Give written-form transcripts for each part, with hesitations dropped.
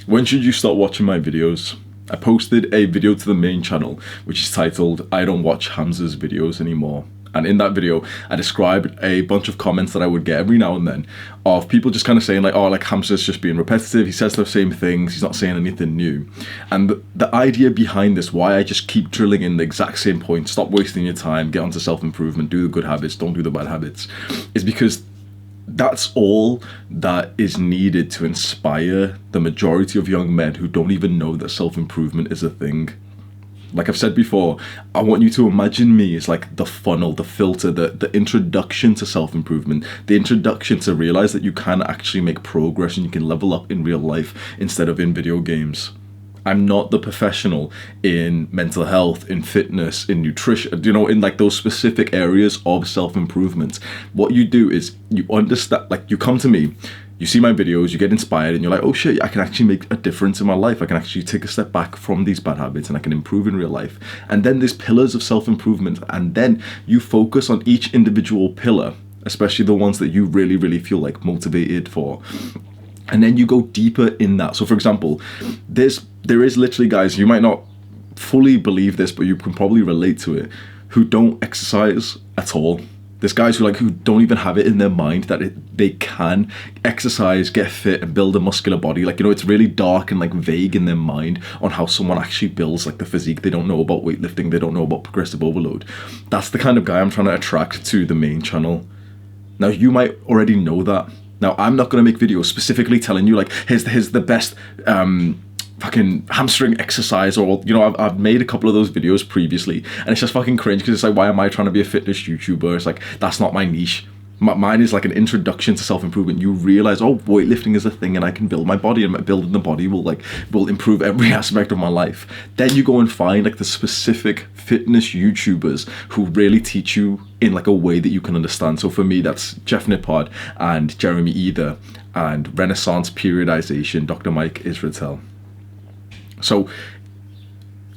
When should you start watching my videos? I posted a video to the main channel, which is titled, I don't watch Hamza's videos anymore. And in that video, I described a bunch of comments that I would get every now and then of people just kind of saying like, oh, like Hamza's just being repetitive. He says the same things. He's not saying anything new. And the idea behind this, why I just keep drilling in the exact same point, stop wasting your time, get onto self-improvement, do the good habits, don't do the bad habits, is because that's all that is needed to inspire the majority of young men who don't even know that self-improvement is a thing. Like I've said before, I want you to imagine me as like the funnel, the filter, the introduction to self-improvement, the introduction to realize that you can actually make progress and you can level up in real life instead of in video games. I'm not the professional in mental health, in fitness, in nutrition, you know, in like those specific areas of self-improvement. What you do is you understand, like you come to me, you see my videos, you get inspired and you're like, oh shit, I can actually make a difference in my life. I can actually take a step back from these bad habits and I can improve in real life. And then there's pillars of self-improvement, and then you focus on each individual pillar, especially the ones that you really, really feel like motivated for. And then you go deeper in that. So for example, there is literally guys, you might not fully believe this, but you can probably relate to it, who don't exercise at all. There's guys who don't even have it in their mind that they can exercise, get fit and build a muscular body. Like, you know, it's really dark and like vague in their mind on how someone actually builds like the physique. They don't know about weightlifting. They don't know about progressive overload. That's the kind of guy I'm trying to attract to the main channel. Now, you might already know that. Now, I'm not going to make videos specifically telling you like, here's the best fucking hamstring exercise, or, you know, I've made a couple of those videos previously and it's just fucking cringe because it's like, why am I trying to be a fitness YouTuber? It's like, that's not my niche. Mine is like an introduction to self-improvement. You realize, oh, weightlifting is a thing and I can build my body, and building the body will improve every aspect of my life. Then you go and find like the specific fitness YouTubers who really teach you in like a way that you can understand. So for me, that's Jeff Nippard and Jeremy Either and Renaissance Periodization, Dr. Mike Israetel. So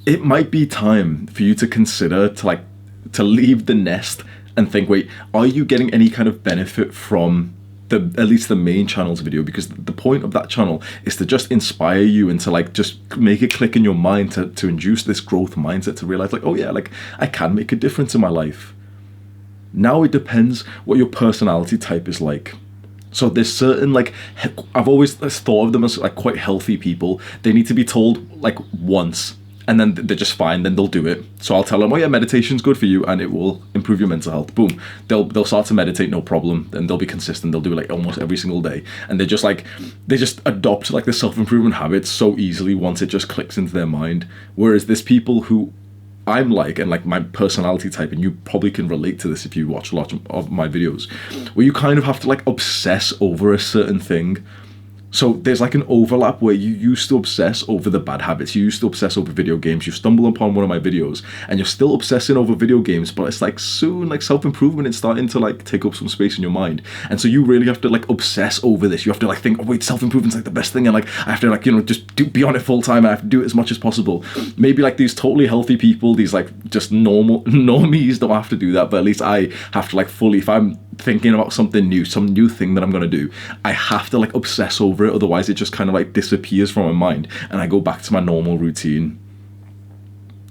it might be time for you to consider to leave the nest and think, wait, are you getting any kind of benefit from at least the main channel's video? Because the point of that channel is to just inspire you and to like just make it click in your mind to induce this growth mindset, to realize like, oh yeah, like I can make a difference in my life. Now it depends what your personality type is like. So there's certain, like, I've always thought of them as like quite healthy people. They need to be told like once and then they're just fine, then they'll do it. So I'll tell them, oh yeah, meditation's good for you and it will improve your mental health. Boom. They'll start to meditate, no problem. Then they'll be consistent. They'll do it like almost every single day. And they just adopt like the self-improvement habits so easily once it just clicks into their mind. Whereas there's people who I'm like, and like my personality type, and you probably can relate to this if you watch a lot of my videos, where you kind of have to like obsess over a certain thing. So there's like an overlap where you used to obsess over the bad habits, you used to obsess over video games, you stumble upon one of my videos and you're still obsessing over video games, but it's like soon like self-improvement is starting to like take up some space in your mind. And so you really have to like obsess over this. You have to like think, oh wait, self-improvement's like the best thing, and like I have to like, you know, just be on it full time, and I have to do it as much as possible. Maybe like these totally healthy people, these like just normies don't have to do that, but at least I have to like fully, if I'm thinking about something new, some new thing that I'm going to do, I have to like obsess over it. Otherwise it just kind of like disappears from my mind and I go back to my normal routine.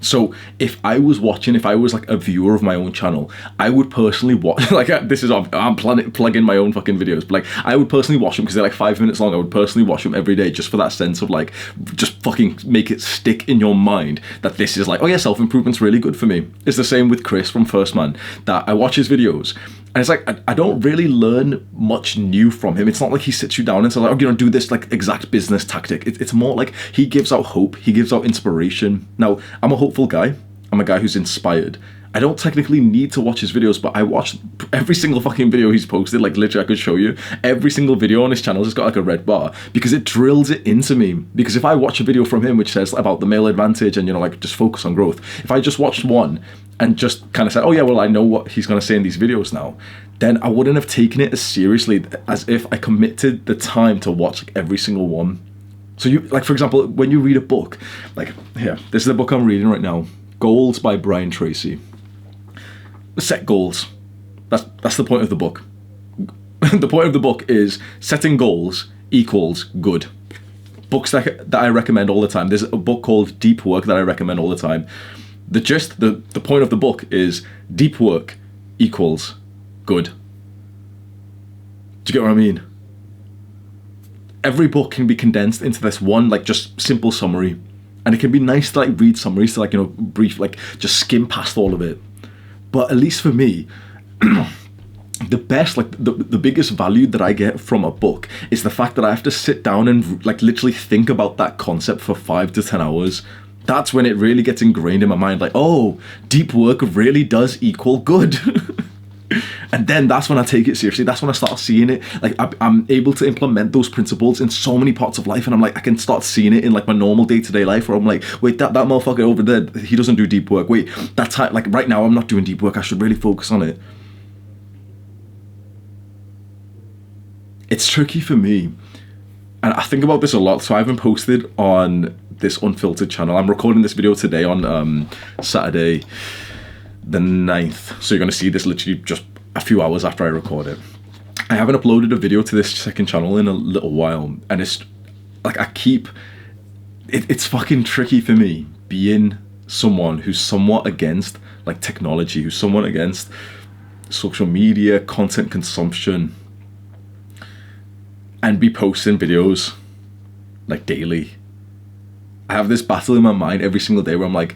So if I was like a viewer of my own channel, I would personally watch, like I'm plugging my own fucking videos, but like I would personally watch them because they're like 5 minutes long. I would personally watch them every day just for that sense of like, just fucking make it stick in your mind that this is like, oh yeah, self-improvement's really good for me. It's the same with Chris from First Man, that I watch his videos and it's like, I don't really learn much new from him. It's not like he sits you down and says like, oh, you know, do this like exact business tactic. It's more like he gives out hope, he gives out inspiration. Now, I'm a hopeful guy. I'm a guy who's inspired. I don't technically need to watch his videos, but I watch every single fucking video he's posted. Like literally, I could show you every single video on his channel has got like a red bar because it drills it into me. Because if I watch a video from him which says about the male advantage and, you know, like just focus on growth, if I just watched one and just kind of said, oh yeah, well, I know what he's going to say in these videos now, then I wouldn't have taken it as seriously as if I committed the time to watch like every single one. So you, like, for example, when you read a book, like here, this is the book I'm reading right now, Goals by Brian Tracy. Set goals. That's the point of the book. The point of the book is setting goals equals good. books that I recommend all the time. There's a book called Deep Work that I recommend all the time. The point of the book is deep work equals good. Do you get what I mean? Every book can be condensed into this one, like, just simple summary. And it can be nice to, like, read summaries to, like, you know, brief, like, just skim past all of it. But at least for me, the best, like, the biggest value that I get from a book is the fact that I have to sit down and, like, literally think about that concept for 5 to 10 hours. That's when it really gets ingrained in my mind, like, oh, deep work really does equal good. And then that's when I take it seriously. That's when I start seeing it. Like, I'm able to implement those principles in so many parts of life, and I'm like, I can start seeing it in, like, my normal day-to-day life, where I'm like, wait, that motherfucker over there, he doesn't do deep work. Wait, that's how, like, right now I'm not doing deep work. I should really focus on it. It's tricky for me, and I think about this a lot. So I haven't posted on this unfiltered channel. I'm recording this video today on Saturday the 9th, so you're going to see this literally just a few hours after I record it. I haven't uploaded a video to this second channel in a little while, and it's like, it's fucking tricky for me being someone who's somewhat against, like, technology, who's somewhat against social media, content consumption, and be posting videos, like, daily. I have this battle in my mind every single day where I'm like,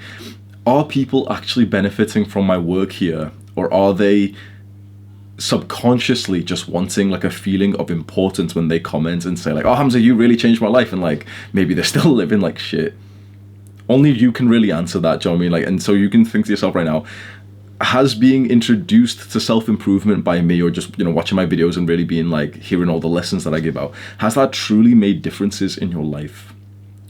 are people actually benefiting from my work here? Or are they subconsciously just wanting, like, a feeling of importance when they comment and say, like, oh, Hamza, you really changed my life, and, like, maybe they're still living like shit? Only you can really answer that, do you know what I mean? Like, and so you can think to yourself right now, has being introduced to self-improvement by me, or just, you know, watching my videos and really being, like, hearing all the lessons that I give out, has that truly made differences in your life?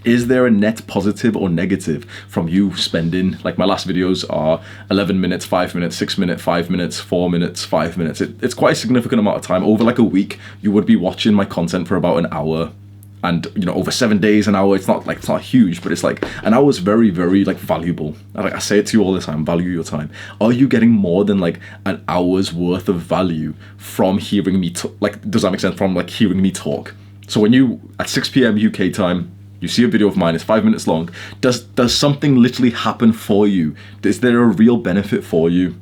Is there a net positive or negative from you spending, like, my last videos are 11 minutes, 5 minutes, 6 minutes, 5 minutes, 4 minutes, 5 minutes. It's quite a significant amount of time. Over, like, a week, you would be watching my content for about an hour. And, you know, over 7 days, an hour, it's not huge, but it's like, an hour is very, very, like, valuable. I say it to you all the time, value your time. Are you getting more than, like, an hour's worth of value from hearing me, like, does that make sense? From, like, hearing me talk. So when you, at 6 p.m. UK time, you see a video of mine, it's 5 minutes long, does something literally happen for you? Is there a real benefit for you?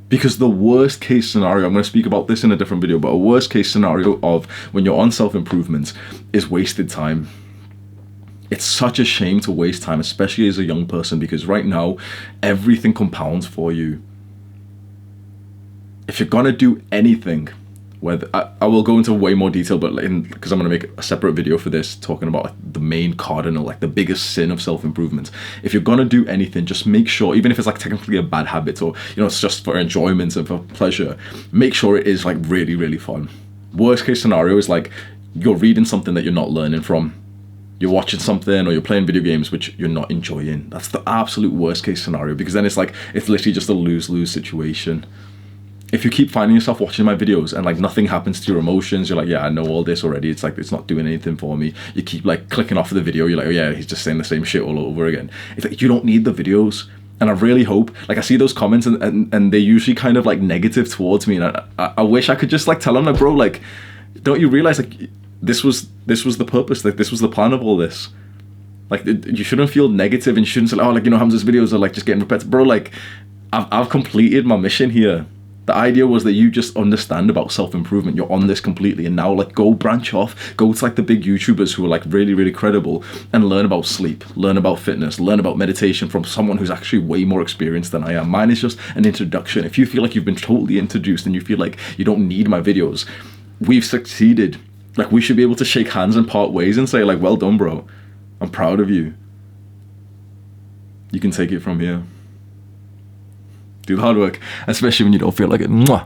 Because the worst case scenario, I'm going to speak about this in a different video, but a worst case scenario of when you're on self-improvement is wasted time. It's such a shame to waste time, especially as a young person, because right now, everything compounds for you. If you're going to do anything, whether I will go into way more detail, but because I'm going to make a separate video for this, talking about the main cardinal, like the biggest sin of self-improvement. If you're going to do anything, just make sure, even if it's, like, technically a bad habit, or, you know, it's just for enjoyment and for pleasure, make sure it is, like, really, really fun. Worst case scenario is, like, you're reading something that you're not learning from. You're watching something, or you're playing video games which you're not enjoying. That's the absolute worst case scenario, because then it's like, it's literally just a lose-lose situation. If you keep finding yourself watching my videos and, like, nothing happens to your emotions, you're like, yeah, I know all this already, it's like, it's not doing anything for me. You keep, like, clicking off of the video, you're like, oh yeah, he's just saying the same shit all over again. It's like, you don't need the videos. And I really hope, like, I see those comments and they're usually kind of, like, negative towards me, and I wish I could just, like, tell them, like, bro, like, don't you realize, like, this was the purpose, like, this was the plan of all this. Like, you shouldn't feel negative, and you shouldn't say, oh, like, you know, Hamza's videos are, like, just getting repetitive. Bro, like, I've completed my mission here. The idea was that you just understand about self-improvement. You're on this completely, and now, like, go branch off, go to, like, the big YouTubers who are, like, really, really credible, and learn about sleep, learn about fitness, learn about meditation from someone who's actually way more experienced than I am. Mine is just an introduction. If you feel like you've been totally introduced and you feel like you don't need my videos, we've succeeded. Like, we should be able to shake hands and part ways and say, like, well done, bro. I'm proud of you. You can take it from here. Do the hard work, especially when you don't feel like it. Mwah.